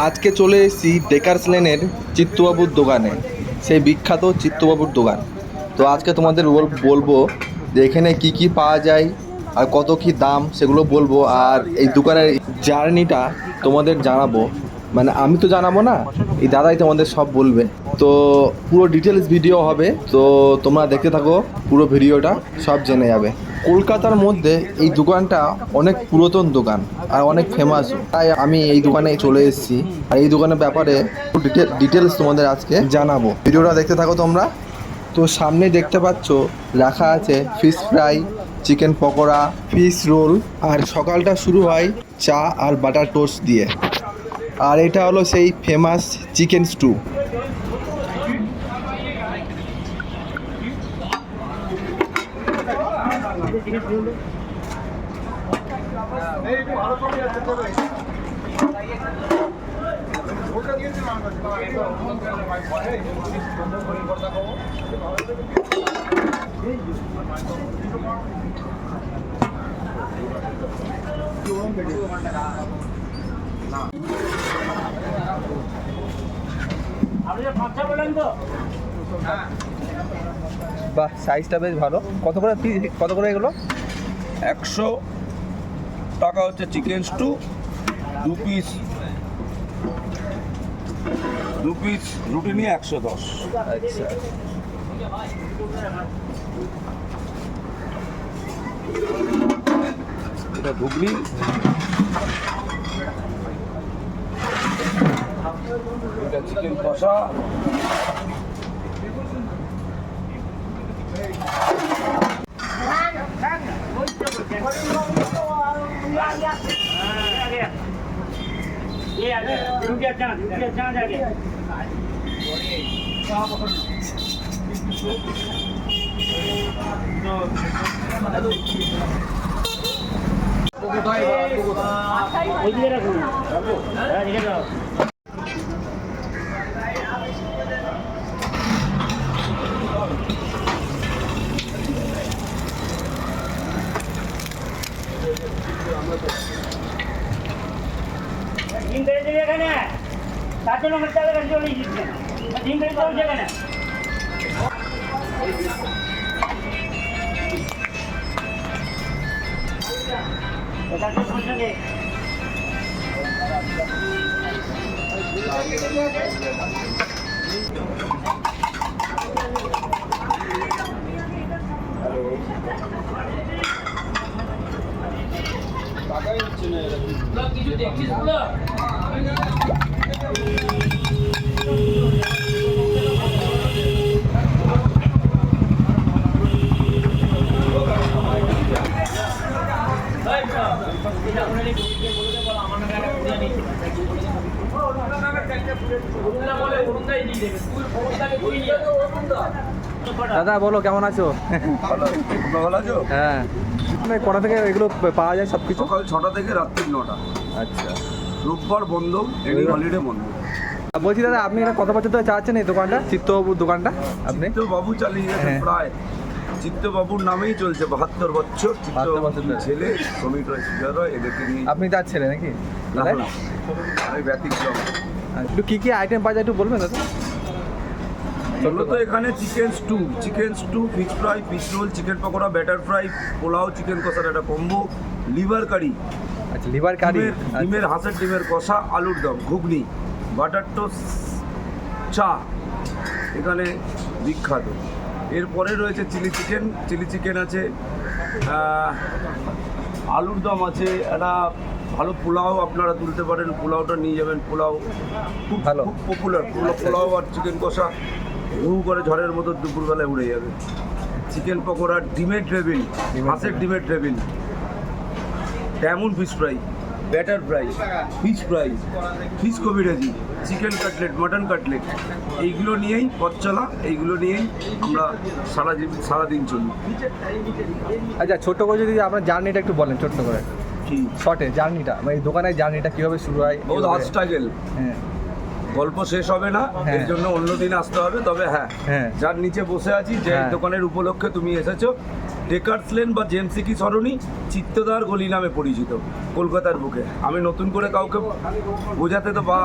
আজকে চলে এসেছি ডেকার্স লেনের চিত্তবাবুর দোকানে, সেই বিখ্যাত চিত্তবাবুর দোকান। তো আজকে তোমাদের বলবো যে এখানে কি কি পাওয়া যায় আর কত কি দাম সেগুলো বলবো, আর এই দোকানের জার্নিটা তোমাদের জানাবো। মানে আমি তো জানাবো না, এই দাদাই তোমাদের সব বলবে। তো পুরো ডিটেলস ভিডিও হবে, তো তোমরা দেখতে থাকো, পুরো ভিডিওটা সব জেনে যাবে। কলকাতার মধ্যে এই দোকানটা অনেক পুরাতন দোকান আর অনেক ফেমাস, তাই আমি এই দোকানে চলে এসেছি আর এই দোকানের ব্যাপারে ডিটেলস তোমাদের আজকে জানাবো। ভিডিওটা দেখতে থাকো তোমরা। তো সামনে দেখতে পাচ্ছ রাখা আছে fish fry, chicken pakora, fish roll, আর সকালটা শুরু হয় চা আর বাটার টোস্ট দিয়ে। আর এটা হলো সেই ফেমাস চিকেন স্টু। বাহ, সাইজটা বেশ ভালো। কত করে এগুলো? 100 টাকা হচ্ছে চিকেন স্টু, দু পিস রুটি নিয়ে 110। আচ্ছা, এটা ঘুগনি, এটা চিকেন কষা, ডিম পেড়ে দেবে এখানে, তার জন্য আমার চালের কাছে চলে গিয়েছে। ডিম পেড়ে চলছে এখানে। এটা তো সমস্যা নেই। কিছু দেখছিস বলো? দাদা বলো, কেমন আছো? ভালো আছো? হ্যাঁ, কটা থেকে এগুলো পাওয়া যায় সব কিছু? সকাল 6টা থেকে রাত্রি 9টা। আচ্ছা, রোববার বন্ধ, এমনি হলিডে বন্ধ। বলছি দাদা, আপনি এটা কত বছর ধরে চালাচ্ছেন এই দোকানটা, চিত্তবাবুর দোকানটা? আপনি চিত্তবাবু চালিয়ে গেছে হ্যাঁ। প্রায়, চিত্তবাবুর নামেই চলছে 72 বছর। 72 বছর ধরে। ছেলে শ্রমিক রয়, সুজার রয়, এদেরকে নিয়ে। আপনি তার ছেলে নাকি? না, দাদা? না, আমি ব্যতিক্রম। একটু কী কী আইটেম পাওয়া যায় একটু বলবেন দাদা? মূলত এখানে chicken stew, fish fry, fish role, chicken pakora, batter fry, pulao, chicken কষার একটা কম্বো, লিভার কারি, আচ্ছা, লিভার কারি, ডিমের হাঁসের ডিমের কষা, আলুর দম, ঘুগনি, বাটার টোস্ট, চা এখানে বিখ্যাত। এরপরে রয়েছে চিলি চিকেন আছে, আলুর দম আছে, একটা ভালো পোলাও আপনারা তুলতে পারেন, পোলাওটা নিয়ে যাবেন। পোলাও খুব ভালো। খুব পপুলার পোলাও আর চিকেন কষা হু করে ঝড়ের মতো দুপুরবেলায় উড়ে যাবে। চিকেন পকোড়া, ডিমের ড্রেভিল, হাঁসের ডিমের ড্রেভিল, ড্যামন fish fry, batter fry, fish kabiraji, chicken cutlet, mutton cutlet, এইগুলো নিয়েই পথ চলা, এইগুলো নিয়েই আমরা সারাদিন চলি। আচ্ছা, ছোট্ট করে যদি আপনার জার্নিটা একটু বলেন, ছোট্ট করে কি শর্টে জার্নিটা, মানে এই দোকানের জার্নিটা কীভাবে শুরু হয়? বহুত হার্ড স্ট্রাগল, হ্যাঁ গল্প শেষ হবে না, হ্যাঁ। এর জন্য অন্য দিন আসতে হবে। তবে হ্যাঁ, হ্যাঁ। যার নিচে বসে আছি, যে হ্যাঁ। দোকানের উপলক্ষে তুমি এসেছো, ডেকার্স লেন বা জেমসিকি সরণি চিত্তদার গলি নামে পরিচিত কলকাতার বুকে। আমি নতুন করে কাউকে বোঝাতে তো বা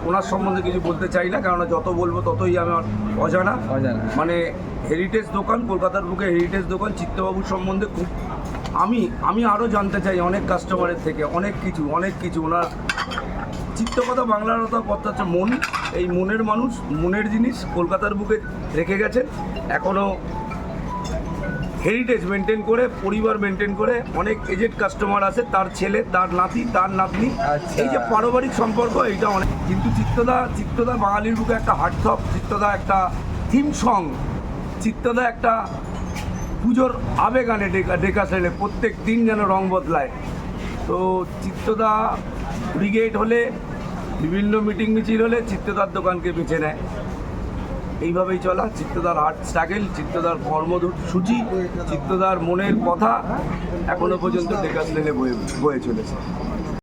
ওনার সম্বন্ধে কিছু বলতে চাই না, কারণ যত বলবো ততই আমার অজানা। মানে হেরিটেজ দোকান, কলকাতার বুকে হেরিটেজ দোকান। চিত্তবাবুর সম্বন্ধে খুব আমি আরও জানতে চাই অনেক কাস্টমারের থেকে, অনেক কিছু ওনার চিত্তকথা, বাংলার কথা হচ্ছে মন। এই মনের মানুষ, মনের জিনিস কলকাতার বুকে রেখে গেছেন। এখনও হেরিটেজ মেনটেন করে, পরিবার মেনটেন করে। অনেক এজেড কাস্টমার আছে, তার ছেলে, তার নাতি, তার নাতনি। এই যে পারিবারিক সম্পর্ক, এইটা অনেক। কিন্তু চিত্তদা বাঙালির বুকে একটা হার্টথ্রব, চিত্তদা একটা থিম সং, চিত্তদা একটা পুজোর আবেগ আনে ডেকার্স লেনে। প্রত্যেক দিন যেন রং বদলায়। তো চিত্তদা ব্রিগেড হলে, বিভিন্ন মিটিং মিছিল হলে চিত্তদার দোকানকে বেছে নেয়। এইভাবেই চলা চিত্তদার হার্ট স্ট্রাগল, চিত্তদার কর্মসূচি, চিত্তদার মনের কথা এখনো পর্যন্ত ডেকার্স লেনে বয়ে চলেছে।